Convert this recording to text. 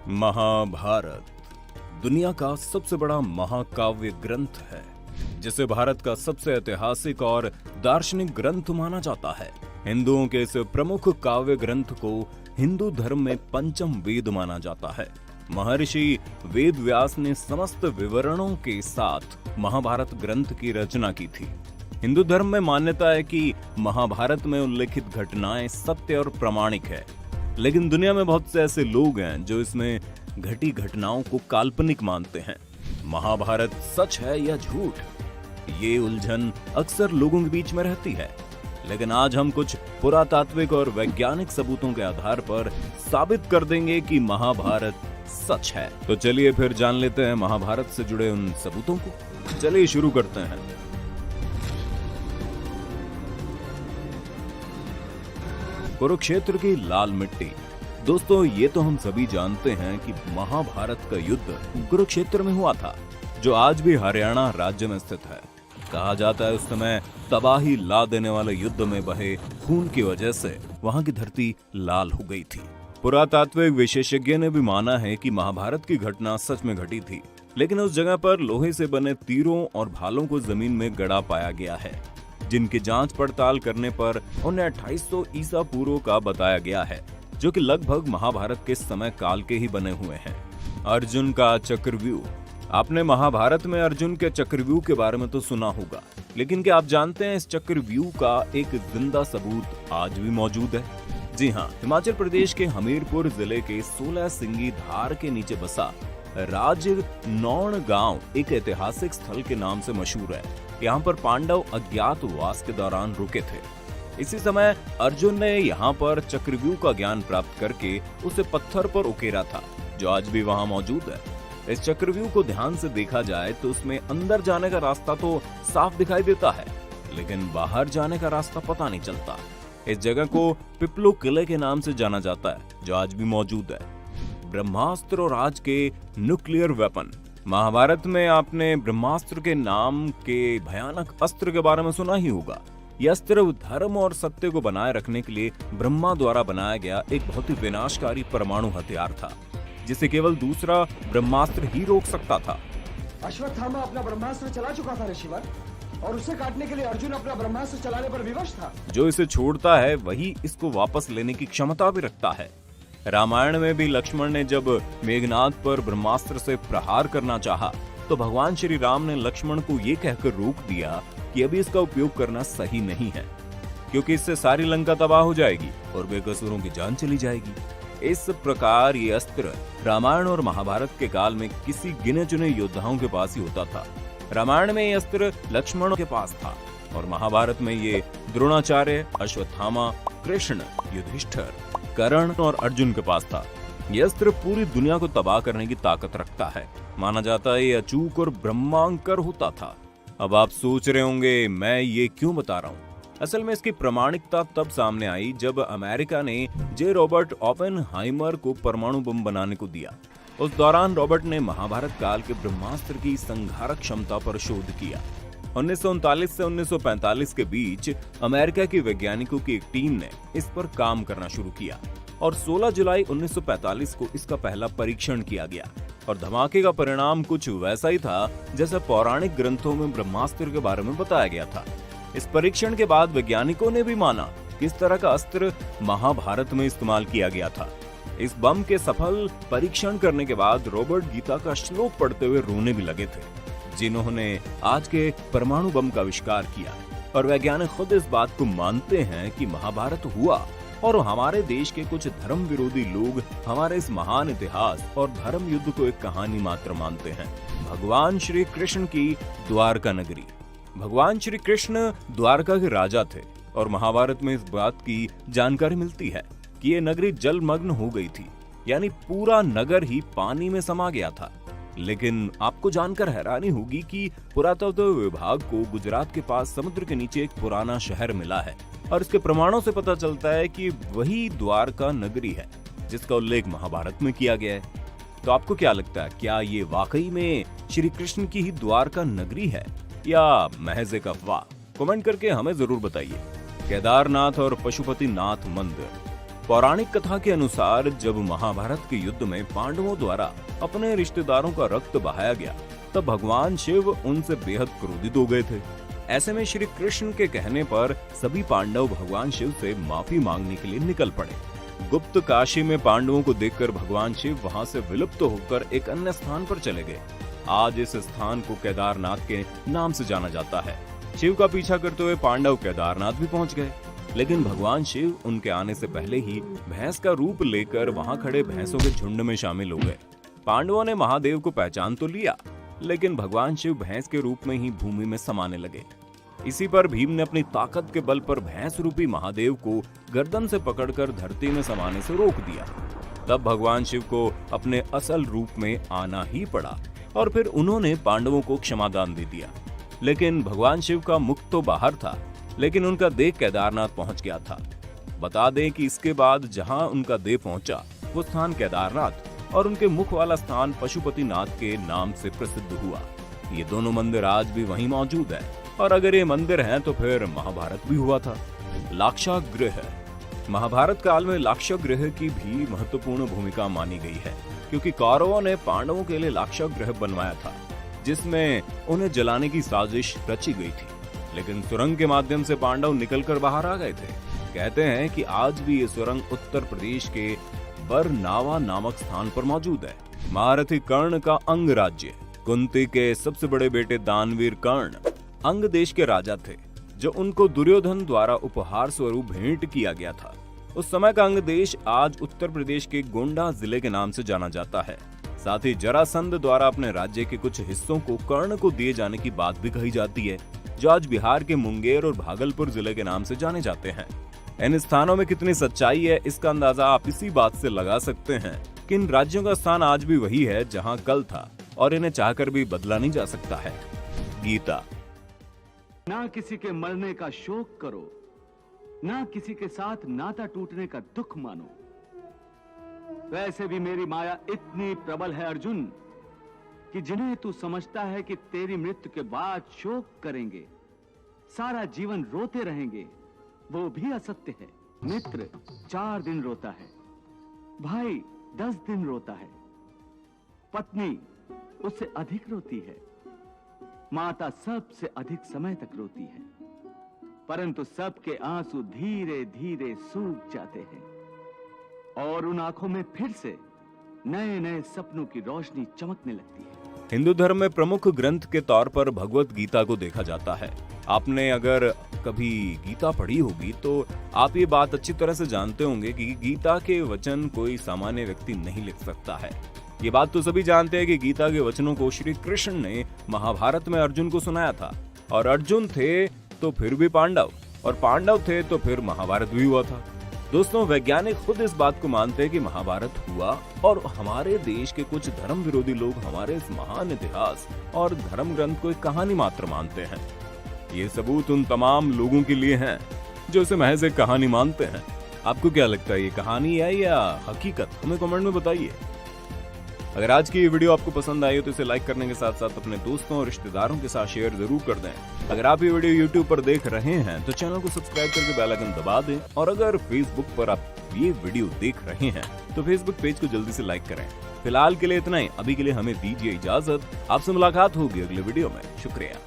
महाभारत दुनिया का सबसे बड़ा महाकाव्य ग्रंथ है, जिसे भारत का सबसे ऐतिहासिक और दार्शनिक ग्रंथ माना जाता है। हिंदुओं के इस प्रमुख काव्य ग्रंथ को हिंदू धर्म में पंचम वेद माना जाता है। महर्षि वेद व्यास ने समस्त विवरणों के साथ महाभारत ग्रंथ की रचना की थी। हिंदू धर्म में मान्यता है कि महाभारत में उल्लेखित घटनाएं सत्य और प्रामाणिक है, लेकिन दुनिया में बहुत से ऐसे लोग हैं जो इसमें घटी घटनाओं को काल्पनिक मानते हैं। महाभारत सच है या झूठ, ये उलझन अक्सर लोगों के बीच में रहती है, लेकिन आज हम कुछ पुरातात्विक और वैज्ञानिक सबूतों के आधार पर साबित कर देंगे कि महाभारत सच है। तो चलिए फिर जान लेते हैं महाभारत से जुड़े उन सबूतों को। चलिए शुरू करते हैं। कुरुक्षेत्र की लाल मिट्टी। दोस्तों, ये तो हम सभी जानते हैं कि महाभारत का युद्ध कुरुक्षेत्र में हुआ था, जो आज भी हरियाणा राज्य में स्थित है। कहा जाता है उस समय तबाही ला देने वाले युद्ध में बहे खून की वजह से वहां की धरती लाल हो गई थी। पुरातात्विक विशेषज्ञ ने भी माना है कि महाभारत की घटना सच में घटी थी, लेकिन उस जगह पर लोहे से बने तीरों और भालों को जमीन में गड़ा पाया गया है, जिनकी जांच पड़ताल करने पर उन्हें 2800 ईसा पूर्व का बताया गया है, जो कि लगभग महाभारत के समय काल के ही बने हुए हैं। अर्जुन का चक्रव्यूह। आपने महाभारत में अर्जुन के चक्रव्यूह के बारे में तो सुना होगा, लेकिन क्या आप जानते हैं इस चक्रव्यूह का एक जिंदा सबूत आज भी मौजूद है? जी हाँ, हिमाचल प्रदेश के हमीरपुर जिले के 16 सिंगी धार के नीचे बसा राजनौण गांव एक ऐतिहासिक स्थल के नाम से मशहूर है। यहाँ पर पांडव अज्ञातवास के दौरान रुके थे। इसी समय अर्जुन ने यहाँ पर चक्रव्यूह का ज्ञान प्राप्त करके उसे पत्थर पर उकेरा था, जो आज भी वहाँ मौजूद है। इस चक्रव्यूह को ध्यान से देखा जाए तो उसमें अंदर जाने का रास्ता तो साफ दिखाई देता है, लेकिन बाहर जाने का रास्ता पता नहीं चलता। इस जगह को पिपलो किले के नाम से जाना जाता है, जो आज भी मौजूद है। ब्रह्मास्त्र और आज के न्यूक्लियर वेपन। महाभारत में आपने ब्रह्मास्त्र के नाम के भयानक अस्त्र के बारे में सुना ही होगा। यह अस्त्र धर्म और सत्य को बनाए रखने के लिए ब्रह्मा द्वारा बनाया गया एक बहुत ही विनाशकारी परमाणु हथियार था, जिसे केवल दूसरा ब्रह्मास्त्र ही रोक सकता था। अश्वत्थामा अपना ब्रह्मास्त्र चला चुका था ऋषिवर, और उसे काटने के लिए अर्जुन अपना ब्रह्मास्त्र चलाने पर विवश था। जो इसे छोड़ता है वही इसको वापस लेने की क्षमता भी रखता है। रामायण में भी लक्ष्मण ने जब मेघनाद पर ब्रह्मास्त्र से प्रहार करना चाहा, तो भगवान श्री राम ने लक्ष्मण को ये कहकर रोक दिया कि अभी इसका उपयोग करना सही नहीं है, क्योंकि इससे सारी लंका तबाह हो जाएगी और बेकसूरों की जान चली जाएगी। इस प्रकार ये अस्त्र रामायण और महाभारत के काल में किसी गिने चुने योद्धाओं के पास ही होता था। रामायण में ये अस्त्र लक्ष्मण के पास था और महाभारत में ये द्रोणाचार्य, अश्वत्थामा, कृष्ण, युधिष्ठिर, कर्ण और अर्जुन के पास था। यह अस्त्र पूरी दुनिया को तबाह करने की ताकत रखता है। माना जाता है ये अचूक और ब्रह्मांकर होता था। अब आप सोच रहे होंगे मैं ये क्यों बता रहा हूँ। असल में इसकी प्रामाणिकता तब सामने आई जब अमेरिका ने जे रॉबर्ट ओपेनहाइमर को परमाणु बम बनाने को दिया। उस दौरान रॉबर्ट ने महाभारत काल के ब्रह्मास्त्र की संघारक क्षमता पर शोध किया। 1939 से 1945 के बीच अमेरिका के वैज्ञानिकों की एक टीम ने इस पर काम करना शुरू किया और 16 जुलाई 1945 को इसका पहला परीक्षण किया गया। और धमाके का परिणाम कुछ वैसा ही था जैसा पौराणिक ग्रंथों में ब्रह्मास्त्र के बारे में बताया गया था। इस परीक्षण के बाद वैज्ञानिकों ने भी माना कि इस तरह का अस्त्र महाभारत में इस्तेमाल किया गया था। इस बम के सफल परीक्षण करने के बाद रॉबर्ट गीता का श्लोक पढ़ते हुए रोने भी लगे थे, जिन्होंने आज के परमाणु बम का आविष्कार किया। और वैज्ञानिक खुद इस बात को मानते हैं कि महाभारत हुआ और हमारे देश के कुछ धर्म विरोधी लोग हमारे इस महान इतिहास और धर्म युद्ध को एक कहानी मात्र मानते हैं। भगवान श्री कृष्ण की द्वारका नगरी। भगवान श्री कृष्ण द्वारका के राजा थे और महाभारत में इस बात की जानकारी मिलती है कि ये नगरी जलमग्न हो गई थी, यानी पूरा नगर ही पानी में समा गया था। लेकिन आपको जानकर हैरानी होगी कि पुरातत्व विभाग को गुजरात के पास समुद्र के नीचे एक पुराना शहर मिला है और इसके प्रमाणों से पता चलता है कि वही द्वारका नगरी है जिसका उल्लेख महाभारत में किया गया है। तो आपको क्या लगता है, क्या ये वाकई में श्री कृष्ण की ही द्वारका नगरी है या महज एक अफवाह? कमेंट करके हमें जरूर बताइए। केदारनाथ और पशुपतिनाथ मंदिर। पौराणिक कथा के अनुसार जब महाभारत के युद्ध में पांडवों द्वारा अपने रिश्तेदारों का रक्त बहाया गया, तब भगवान शिव उनसे बेहद क्रोधित हो गए थे। ऐसे में श्री कृष्ण के कहने पर सभी पांडव भगवान शिव से माफी मांगने के लिए निकल पड़े। गुप्त काशी में पांडवों को देखकर भगवान शिव वहां से विलुप्त होकर एक अन्य स्थान पर चले गए। आज इस स्थान को केदारनाथ के नाम से जाना जाता है। शिव का पीछा करते हुए पांडव केदारनाथ भी पहुंच गए, लेकिन भगवान शिव उनके आने से पहले ही भैंस का रूप लेकर वहां खड़े भैंसों के झुंड में शामिल हो गए। पांडवों ने महादेव को पहचान तो लिया, लेकिन भगवान शिव भैंस के रूप में ही भूमि में समाने लगे। इसी पर भीम ने अपनी ताकत के बल पर भैंस रूपी महादेव को गर्दन से पकड़कर धरती में समाने से रोक दिया। तब भगवान शिव को अपने असल रूप में आना ही पड़ा और फिर उन्होंने पांडवों को क्षमादान दे दिया। लेकिन भगवान शिव का मुख तो बाहर था, लेकिन उनका देह केदारनाथ पहुंच गया था। बता दें कि इसके बाद जहां उनका देह पहुंचा वो स्थान केदारनाथ और उनके मुख वाला स्थान पशुपतिनाथ के नाम से प्रसिद्ध हुआ। ये दोनों मंदिर आज भी वहीं मौजूद है, और अगर ये मंदिर हैं तो फिर महाभारत भी हुआ था। लाक्षागृह। महाभारत काल में लाक्षागृह की भी महत्वपूर्ण भूमिका मानी गई है, क्योंकि कौरवों ने पांडवों के लिए लाक्षागृह बनवाया था, जिसमें उन्हें जलाने की साजिश रची गई थी। लेकिन सुरंग के माध्यम से पांडव निकलकर बाहर आ गए थे। कहते हैं कि आज भी ये सुरंग उत्तर प्रदेश के बरनावा नामक स्थान पर मौजूद है। महारथी कर्ण का अंग राज्य। कुंती के सबसे बड़े बेटे दानवीर कर्ण अंग देश के राजा थे, जो उनको दुर्योधन द्वारा उपहार स्वरूप भेंट किया गया था। उस समय का अंग देश आज उत्तर प्रदेश के गोंडा जिले के नाम से जाना जाता है। साथ ही जरासंध द्वारा अपने राज्य के कुछ हिस्सों को कर्ण को दिए जाने की बात भी कही जाती है, जो आज बिहार के मुंगेर और भागलपुर जिले के नाम से जाने जाते हैं। इन स्थानों में कितनी सच्चाई है, इसका अंदाजा आप इसी बात से लगा सकते हैं कि इन राज्यों का स्थान आज भी वही है जहां कल था, और इन्हें चाहकर भी बदला नहीं जा सकता है। गीता। ना किसी के मरने का शोक करो, ना किसी के साथ नाता टूटने का दुख मानो। वैसे भी मेरी माया इतनी प्रबल है अर्जुन, कि जिन्हें तू समझता है कि तेरी मृत्यु के बाद शोक करेंगे, सारा जीवन रोते रहेंगे, वो भी असत्य है। मित्र 4 दिन रोता है, भाई 10 दिन रोता है, पत्नी उससे अधिक रोती है, माता सबसे अधिक समय तक रोती है, परंतु सबके आंसू धीरे धीरे सूख जाते हैं और उन आंखों में फिर से नए नए सपनों की रोशनी चमकने लगती है। हिंदू धर्म में प्रमुख ग्रंथ के तौर पर भगवत गीता को देखा जाता है। आपने अगर कभी गीता पढ़ी होगी तो आप ये बात अच्छी तरह से जानते होंगे कि गीता के वचन कोई सामान्य व्यक्ति नहीं लिख सकता है। ये बात तो सभी जानते हैं कि गीता के वचनों को श्री कृष्ण ने महाभारत में अर्जुन को सुनाया था, और अर्जुन थे तो फिर भी पांडव, और पांडव थे तो फिर महाभारत भी हुआ था। दोस्तों, वैज्ञानिक खुद इस बात को मानते हैं कि महाभारत हुआ, और हमारे देश के कुछ धर्म विरोधी लोग हमारे इस महान इतिहास और धर्म ग्रंथ को एक कहानी मात्र मानते हैं। ये सबूत उन तमाम लोगों के लिए हैं जो इसे महज एक कहानी मानते हैं। आपको क्या लगता है, ये कहानी है या हकीकत? हमें कमेंट में बताइए। अगर आज की ये वीडियो आपको पसंद आई हो तो इसे लाइक करने के साथ साथ अपने दोस्तों और रिश्तेदारों के साथ शेयर जरूर कर दें। अगर आप ये वीडियो YouTube पर देख रहे हैं तो चैनल को सब्सक्राइब करके बेल आइकन दबा दें, और अगर Facebook पर आप ये वीडियो देख रहे हैं तो Facebook पेज को जल्दी से लाइक करें। फिलहाल के लिए इतना ही। अभी के लिए हमें दीजिए इजाजत। आपसे मुलाकात होगी अगले वीडियो में। शुक्रिया।